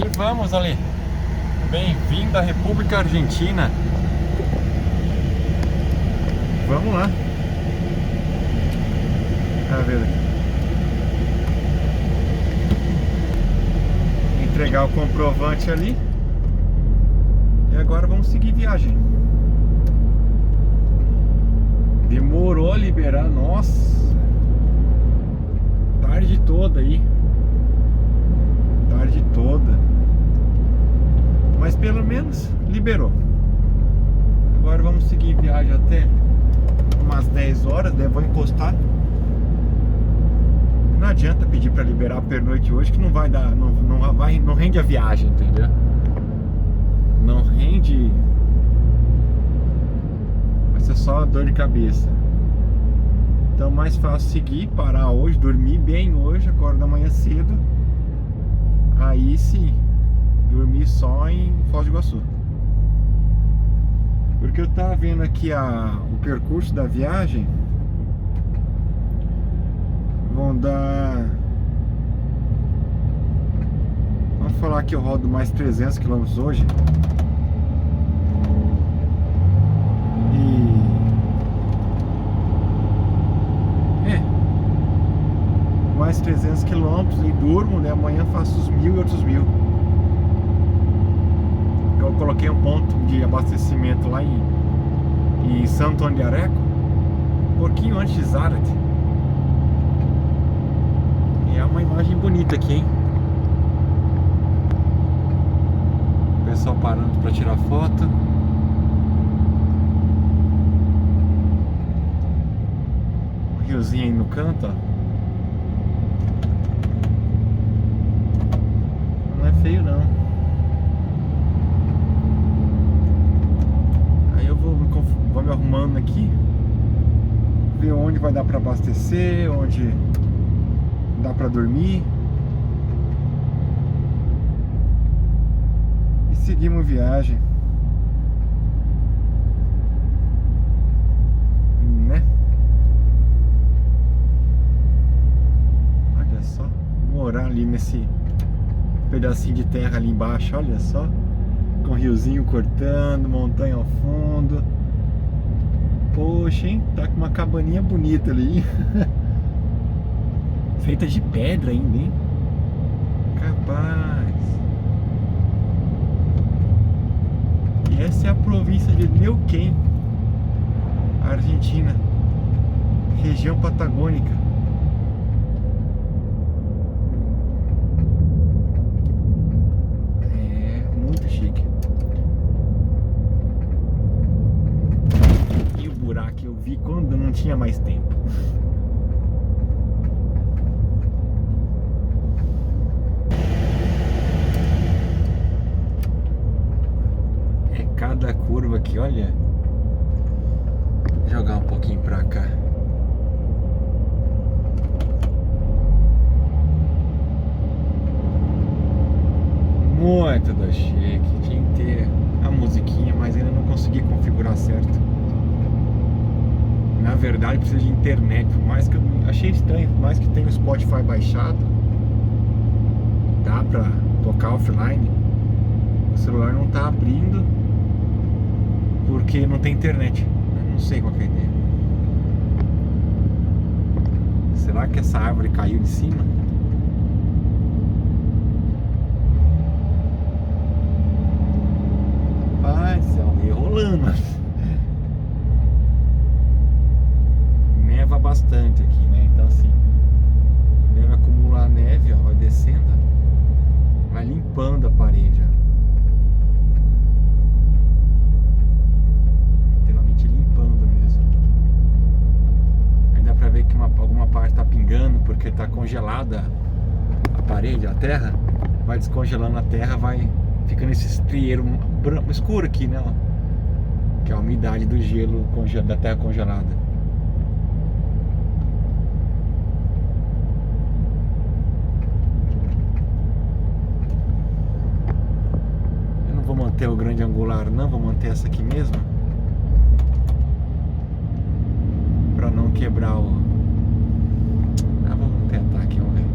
E vamos ali. Bem-vindo à República Argentina. Vamos lá. A ver. Entregar o comprovante ali. E agora vamos seguir viagem. Demorou a liberar, nossa. Tarde toda aí. Tarde toda. Mas pelo menos liberou. Agora vamos seguir viagem até umas 10 horas, daí vou encostar. Não adianta pedir para liberar a pernoite hoje, que não vai dar, não rende a viagem, entendeu? Não rende. Vai ser só dor de cabeça. Então mais fácil seguir, parar hoje, dormir bem hoje, acordar amanhã cedo. Aí sim, dormir só em Foz do Iguaçu. Porque eu tava vendo aqui o percurso da viagem. Vão dar... Vamos falar que eu rodo mais 300 km hoje. Mais 300 km e durmo, né? Amanhã faço os 1000 e outros 1000. Eu coloquei um ponto de abastecimento lá em Santo Antônio de Areco, um pouquinho antes de Zárate. E é uma imagem bonita aqui, hein? O pessoal parando para tirar foto. Um riozinho aí no canto, ó. Não é feio não. Aí eu vou me arrumando aqui, ver onde vai dar para abastecer, onde dá para dormir. E seguimos viagem, né? Olha só, vou morar ali nesse pedacinho de terra ali embaixo, olha só, com o riozinho cortando, montanha ao fundo. Poxa, hein? Tá com uma cabaninha bonita ali. Feita de pedra ainda, hein? Capaz. E essa é a província de Neuquén, Argentina, região patagônica. Chique. E o buraco eu vi quando não tinha mais tempo. É cada curva aqui, olha. Vou jogar um pouquinho pra cá. Muito do chique, tinha que ter a musiquinha, mas ainda não consegui configurar certo. Na verdade precisa de internet, por mais que eu achei estranho, por mais que tenha o Spotify baixado, dá pra tocar offline, o celular não tá abrindo porque não tem internet. Eu não sei qual que é a ideia. Será que essa árvore caiu de cima? Céu, meio rolando. Neva bastante aqui, né? Então assim, deve acumular neve, ó, vai descendo, vai limpando a parede, ó. Literalmente limpando mesmo. Aí dá pra ver que alguma parte tá pingando porque tá congelada a parede, a terra. Vai descongelando a terra, vai ficando esse estrieiro branco, escuro aqui, né? Ó, que é a umidade do gelo da terra congelada. Eu não vou manter o grande angular, não, vou manter essa aqui mesmo, pra não quebrar o... vamos tentar aqui, vamos ver.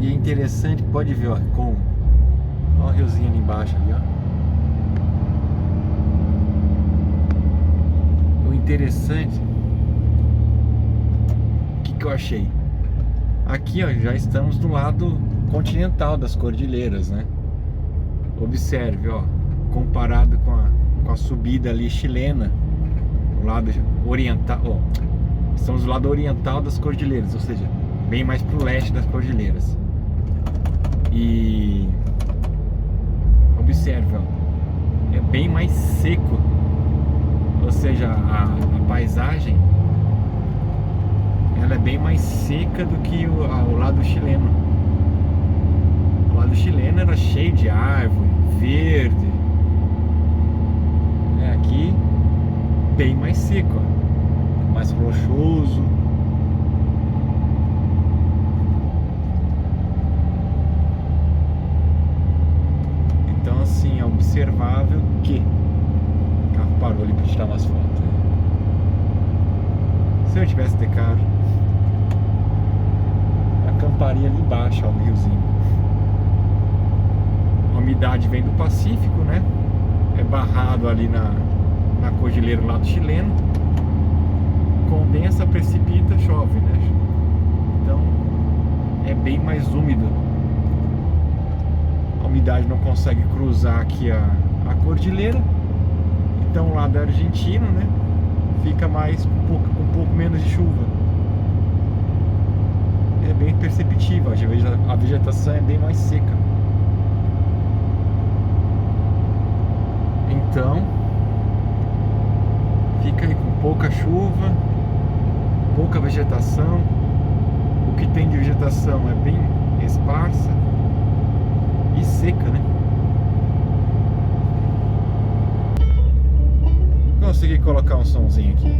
E é interessante, pode ver, ó, com ó, o riozinho ali embaixo ali, ó. O interessante, o que eu achei? Aqui, ó, já estamos do lado continental das cordilheiras, né? Observe, ó, comparado com a subida ali chilena, o lado oriental, ó, estamos do lado oriental das cordilheiras, ou seja, bem mais pro leste das cordilheiras. E observe, ó, é bem mais seco, ou seja, a paisagem ela é bem mais seca do que o lado chileno. O lado chileno era cheio de árvore, verde. É, aqui bem mais seco, ó, mais rochoso. Então assim, é observável que o carro parou ali para tirar umas fotos. Se eu tivesse de carro, acamparia ali embaixo, ó, no riozinho. A umidade vem do Pacífico, né? É barrado ali na cordilheira do lado chileno. Condensa, precipita, chove, né? Então é bem mais úmido. A umidade não consegue cruzar aqui a cordilheira. Então o lado argentino, né? Fica mais com um pouco menos de chuva. É bem perceptível, a vegetação é bem mais seca. Então fica aí com pouca chuva, pouca vegetação. O que tem de vegetação é bem esparsa e seca, né? Consegui colocar um somzinho aqui.